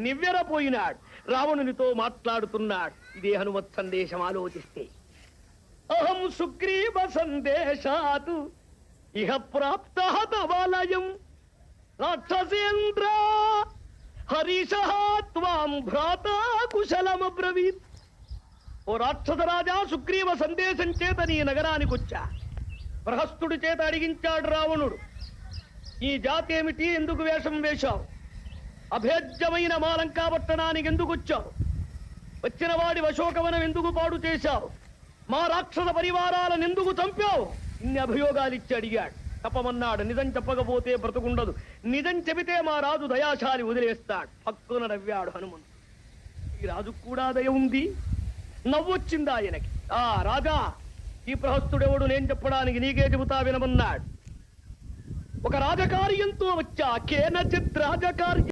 నివ్వెరపోయినాడు. రావణునితో మాట్లాడుతున్నాడు. ఇదే హనుమత్ సందేశం. ఆలోచిస్తే అహం సుగ్రీవ సందేశాత్ ఇహ ప్రాప్త తవాలయం రాక్షసేంద్ర హరీశః త్వాం భ్రాతా కుశలమబ్రవీత్. ఓ రాక్షస రాజా, సుగ్రీవ సందేశం చేత నీ నగరానికి వచ్చా. ప్రహస్తుడి చేత అడిగించాడు రావణుడు, ఈ జాతి ఏమిటి, ఎందుకు వేషం వేశావు, అభేద్యమైన మా లంకాపట్టణానికి ఎందుకు వచ్చావు, వచ్చిన వాడి అశోకవనం ఎందుకు పాడు చేశావు, మా రాక్షస పరివారాలను ఎందుకు చంపావు, ఇన్ని అభియోగాలు ఇచ్చి అడిగాడు. తప్పమన్నాడు. నిజం చెప్పకపోతే బ్రతుకుండదు, నిజం చెబితే మా రాజు దయాశాలి వదిలేస్తాడు. హక్కున నవ్వాడు హనుమంతు. ఈ రాజుకు కూడా దయ ఉంది. నవ్వొచ్చింది ఆయనకి. ఆ రాజా, ఈ ప్రహస్తుడెవడు, నేను చెప్పడానికి నీకే చెబుతా వినమన్నాడు. ఒక రాజకార్యంతో వచ్చా. కేనచిత్ రాజకార్యం